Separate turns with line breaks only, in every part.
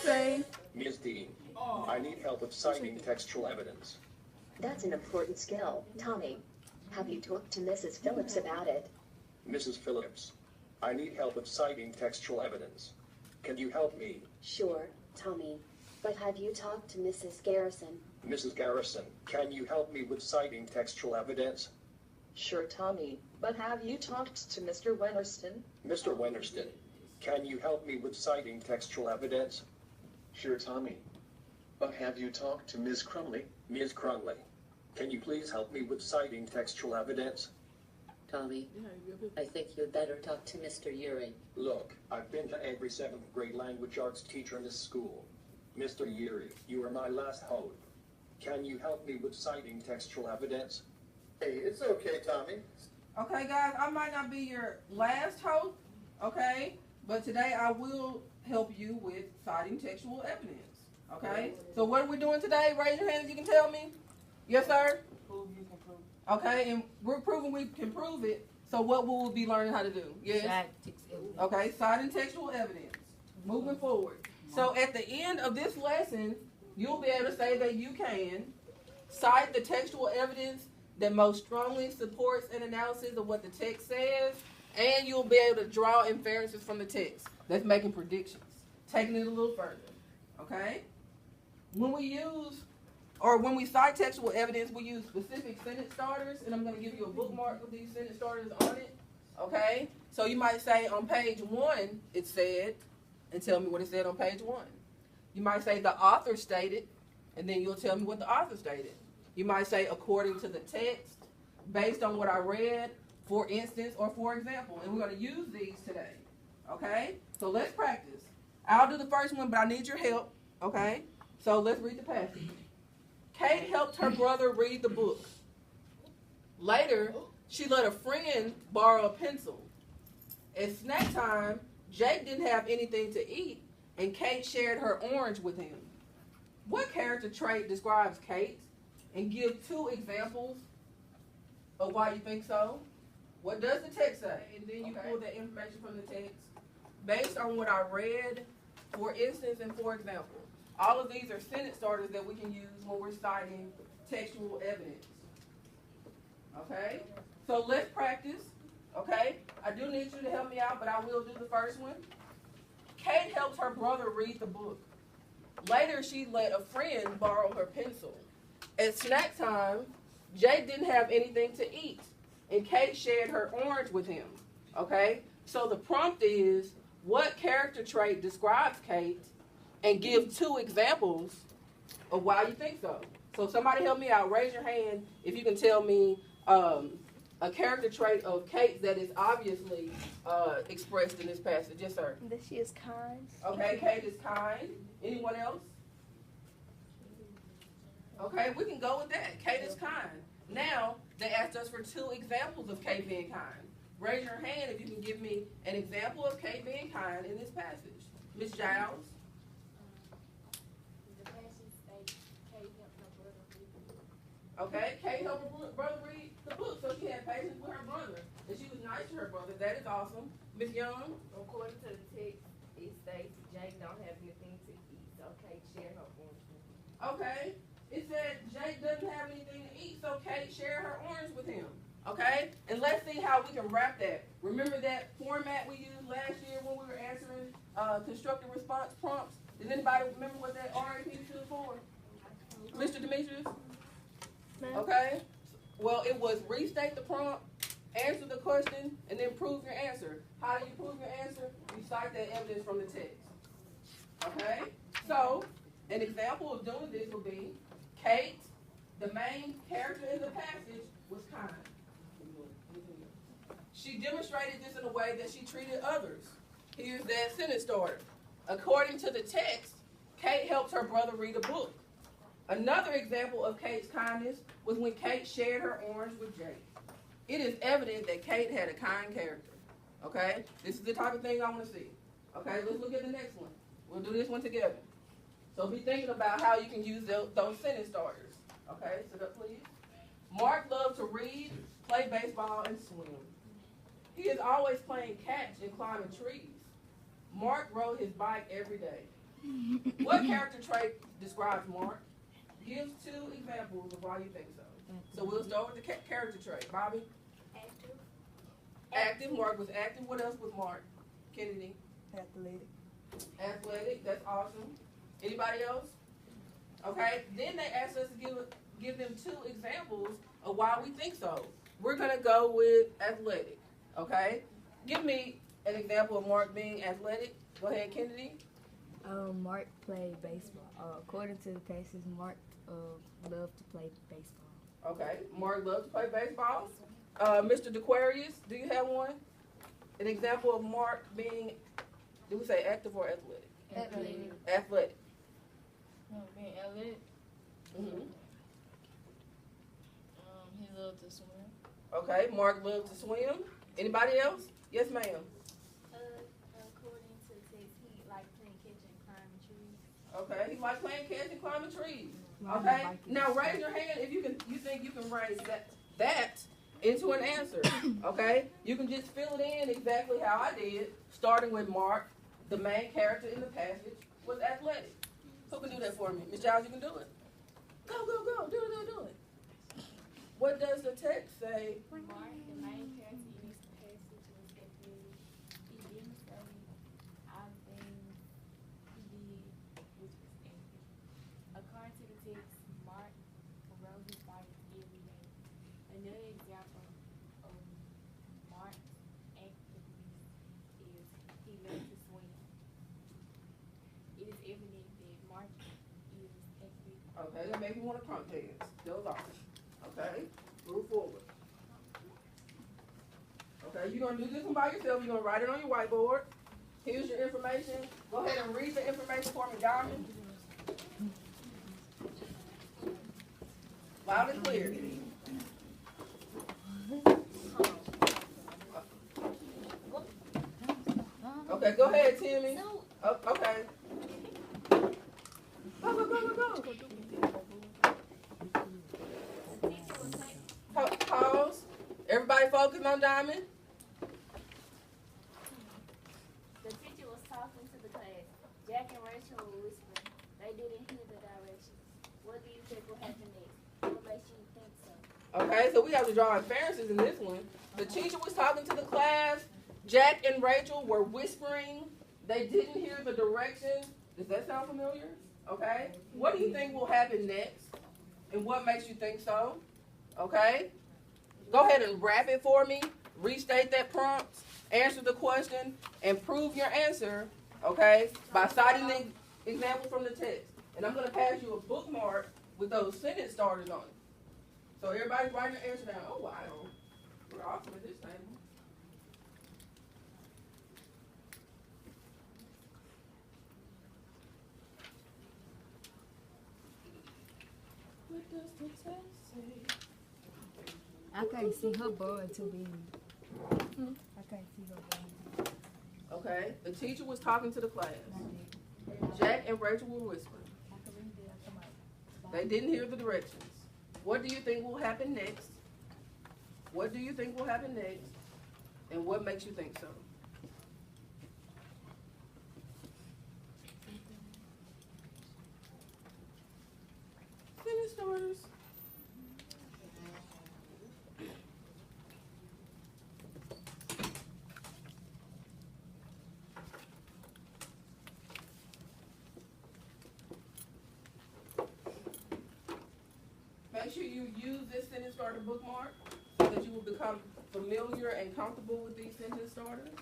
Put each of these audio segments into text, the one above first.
Say.
Ms. Dean, I need help with citing textual evidence.
That's an important skill. Tommy, have you talked to Mrs. Phillips about it?
Mrs. Phillips, I need help with citing textual evidence. Can you help me?
Sure, Tommy. But have you talked to Mrs. Garrison?
Mrs. Garrison, can you help me with citing textual evidence?
Sure, Tommy. But have you talked to Mr. Wennerston?
Mr. Wennerston, can you help me with citing textual evidence?
Sure, Tommy. But have you talked to Ms. Crumley?
Ms. Crumley, can you please help me with citing textual evidence?
Tommy, I think you'd better talk to Mr. Urey.
Look, I've been to every 7th grade language arts teacher in this school. Mr. Urey, you are my last hope. Can you help me with citing textual evidence?
Hey, it's okay, Tommy.
Okay, guys, I might not be your last hope, okay? But today I will help you with citing textual evidence, okay? So what are we doing today? Raise your hand if you can tell me. Yes, sir?
Prove you can prove.
Okay, and we're proving we can prove it. So what will we be learning how to do? Yes? Okay, citing textual evidence. Moving forward. So at the end of this lesson, you'll be able to say that you can cite the textual evidence that most strongly supports an analysis of what the text says, and you'll be able to draw inferences from the text. That's making predictions. Taking it a little further. Okay? When we cite textual evidence, we use specific sentence starters, and I'm going to give you a bookmark with these sentence starters on it. Okay? So you might say on page 1, it said, and tell me what it said on page 1. You might say the author stated, and then you'll tell me what the author stated. You might say according to the text, based on what I read, for instance, or for example. And we're going to use these today. Okay? So let's practice. I'll do the first one, but I need your help. Okay? So let's read the passage. Kate helped her brother read the book. Later, she let a friend borrow a pencil. At snack time, Jake didn't have anything to eat, and Kate shared her orange with him. What character trait describes Kate? And give 2 examples of why you think so. What does the text say? And then you pull that information from the text based on what I read, for instance, and for example. All of these are sentence starters that we can use when we're citing textual evidence. Okay? So let's practice. Okay? I do need you to help me out, but I will do the first one. Kate helped her brother read the book. Later, she let a friend borrow her pencil. At snack time, Jake didn't have anything to eat, and Kate shared her orange with him. Okay? So the prompt is, what character trait describes Kate, and give 2 examples of why you think so. So somebody help me out. Raise your hand if you can tell me a character trait of Kate that is obviously expressed in this passage. Yes, sir.
That she is kind.
Okay, Kate is kind. Anyone else? Okay, we can go with that. Kate is kind. Now, they asked us for 2 examples of Kate being kind. Raise your hand if you can give me an example of Kate being kind in this passage. Ms. Giles?
The passage states Kate helped her brother read the book.
Okay, Kate helped her brother read the book, so she had patience with her brother. And she was nice to her brother. That is awesome. Ms. Young?
According to the text, it states Jake don't have anything to eat, so Kate shared her orange with him.
Okay. It said Jake doesn't have anything to eat, so Kate shared her orange with him. Okay? And let's see how we can wrap that. Remember that format we used last year when we were answering constructive response prompts? Does anybody remember what that RAP stood for? Mr. Demetrius? Okay. Well, it was restate the prompt, answer the question, and then prove your answer. How do you prove your answer? You cite that evidence from the text. Okay? So, an example of doing this would be Kate, the main character in the passage, was kind. She demonstrated this in a way that she treated others. Here's that sentence starter. According to the text, Kate helped her brother read a book. Another example of Kate's kindness was when Kate shared her orange with Jake. It is evident that Kate had a kind character. Okay? This is the type of thing I want to see. Okay, let's look at the next one. We'll do this one together. So be thinking about how you can use those sentence starters. Okay, sit up please. Mark loved to read, play baseball, and swim. He is always playing catch and climbing trees. Mark rode his bike every day. What character trait describes Mark? Give 2 examples of why you think so. So we'll start with the character trait. Bobby?
Active.
Active. Mark was active. What else was Mark? Kennedy?
Athletic.
Athletic. That's awesome. Anybody else? Okay. Then they asked us to give them 2 examples of why we think so. We're going to go with athletic. Okay. Give me an example of Mark being athletic. Go ahead, Kennedy.
Mark played baseball. According to the passage, Mark loved to play baseball.
Okay. Mark loves to play baseball. Mr. DeQuarius, do you have one? An example of Mark being, do we say active or athletic?
Athletic.
Athletic.
Being athletic.
Mm-hmm.
He loved to swim.
Okay. Mark loves to swim. Anybody else? Yes, ma'am.
According to the text, he liked playing catch and climbing trees.
Okay. He likes playing catch and climbing trees. Okay. Now raise your hand if you think you can raise that into an answer. Okay. You can just fill it in exactly how I did, starting with Mark, the main character in the passage, was athletic. Who can do that for me? Ms. Giles, you can do it. Go. Do it. What does the text say?
Mark, the main character in this passage, was athletic. He demonstrated all things he did, which was active. According to the text, Mark rode his bike every day. Another example of Mark's activeness is he loves to swim. It is evident that Mark is active.
Okay, that makes me want to crunk heads. Still off. Okay, move forward. Okay, you're going to do this one by yourself. You're going to write it on your whiteboard. Here's your information. Go ahead and read the information for me, Diamond. Loud and clear. Okay, go ahead, Timmy. Oh, okay. Go. Pause. Everybody focus on Diamond.
The teacher was talking to the class. Jack and Rachel were whispering. They didn't hear the directions. What do you think will happen next? What makes you think so?
Okay, so we have to draw inferences in this one. The teacher was talking to the class. Jack and Rachel were whispering. They didn't hear the directions. Does that sound familiar? Okay. What do you think will happen next? And what makes you think so? Okay. Go ahead and wrap it for me. Restate that prompt. Answer the question. And prove your answer, okay, by citing the example from the text. And I'm going to pass you a bookmark with those sentence starters on it. So everybody's writing the answer down. Oh, wow. We're awesome at this table. What does the text say?
I can't see her board too big. I can't see her board.
Okay, the teacher was talking to the class. Jack and Rachel were whispering. They didn't hear the directions. What do you think will happen next? What do you think will happen next? And what makes you think so? Sentence starters. Make sure you use this sentence starter bookmark so that you will become familiar and comfortable with these sentence starters.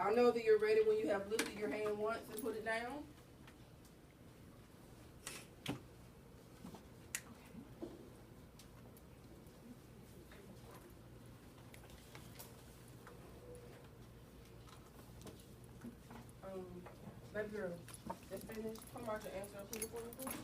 I know that you're ready when you have lifted your hand once and put it down. Baby girl, that's finished. Come out your answer and put it for me, please.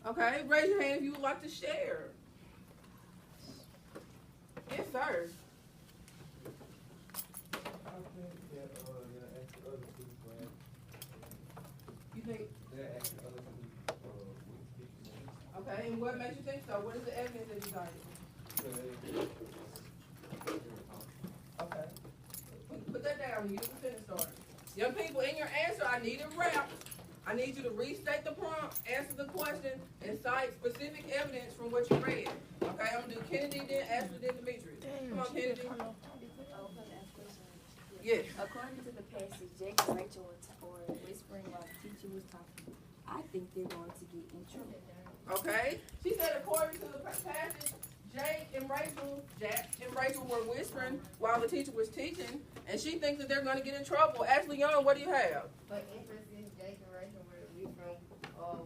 Okay, raise your hand if you would like to share. Yes, sir. You think? Okay, and what makes you think so? What is the evidence that you cited? Okay. Put that down. Use the sentence starter. Young people, in your answer, I need it wrapped. I need you to restate the prompt, answer the question, and cite specific evidence from what you read. Okay, I'm gonna do Kennedy, then Ashley, then Demetrius. Come on, Kennedy. Yes.
According to the passage, Jake and Rachel were whispering while the teacher was talking. I think they're going to get in trouble.
Okay. She said according to the passage, Jack and Rachel were whispering while the teacher was teaching, and she thinks that they're going to get in trouble. Ashley Young, what do you have?
But emphasis, Jake and Rachel were whispering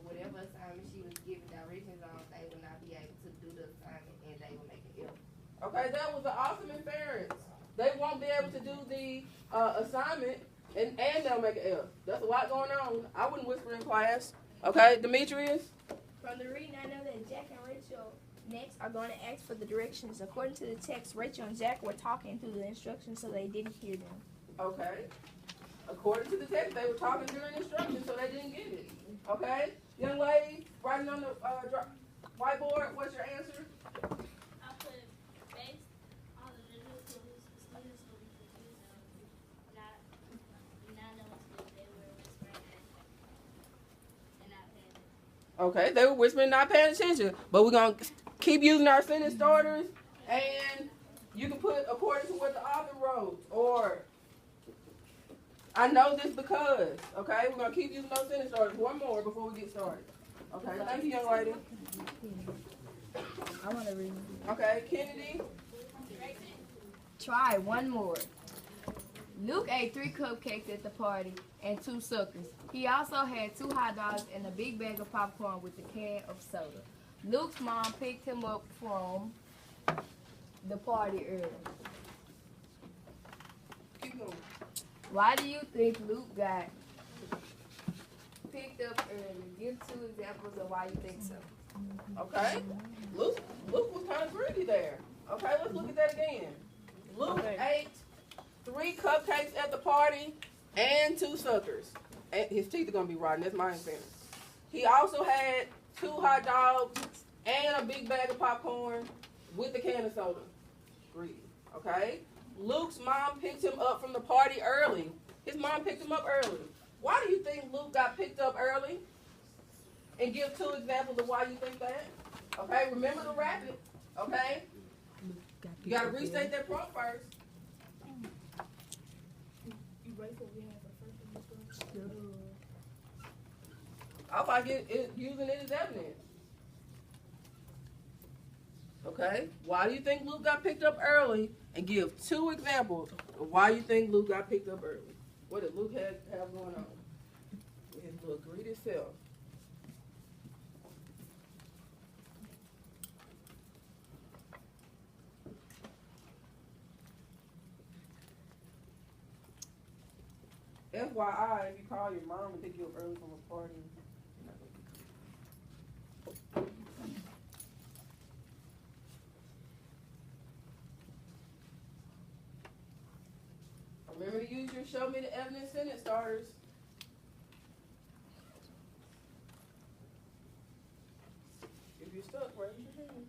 whatever assignment she was giving directions on, they would not be able to do the assignment and they would make an error.
Okay, that was an awesome inference. They won't be able to do the assignment, and they'll make an F. That's a lot going on. I wouldn't whisper in class. Okay, Demetrius?
From the reading, I know that Jack and Rachel next are going to ask for the directions. According to the text, Rachel and Jack were talking through the instructions, so they didn't hear them.
Okay. According to the text, they were talking during instructions, so they didn't get it. Okay? Young lady, writing on the whiteboard, what's your answer?
I put based on the visual clues, the students will be confused and not know what they were whispering and not paying attention.
Okay, they were whispering, not paying attention. But we're going to keep using our sentence starters, and you can put according to what the author wrote, or I know this because, okay? We're going to keep using those sentence starters. One more before we get started. Okay, thank you, young lady.
I want to read.
Okay, Kennedy.
Try one more. Luke ate 3 cupcakes at the party and 2 suckers. He also had 2 hot dogs and a big bag of popcorn with a can of soda. Luke's mom picked him up from the party early.
Keep going.
Why do you think Luke got picked up early? Give 2 examples of why you think so.
Okay. Luke was kind of greedy there. Okay, let's look at that again. Luke ate 3 cupcakes at the party and 2 suckers. And his teeth are going to be rotten. That's my experience. He also had 2 hot dogs and a big bag of popcorn with the can of soda. Greedy. Okay? Luke's mom picked him up from the party early. His mom picked him up early. Why do you think Luke got picked up early? And give 2 examples of why you think that. Okay? Remember to wrap it. Okay? You got to restate that prompt first.
You ready for we have a first one?
I'll like it using it as evidence. Okay? Why do you think Luke got picked up early? And give 2 examples of why you think Luke got picked up early. What did Luke have going on with his little greedy self? FYI, if you call your mom and pick you up early from a party, you're not gonna be cool. Remember to use your show me the evidence sentence starters. If you're stuck, raise your hand.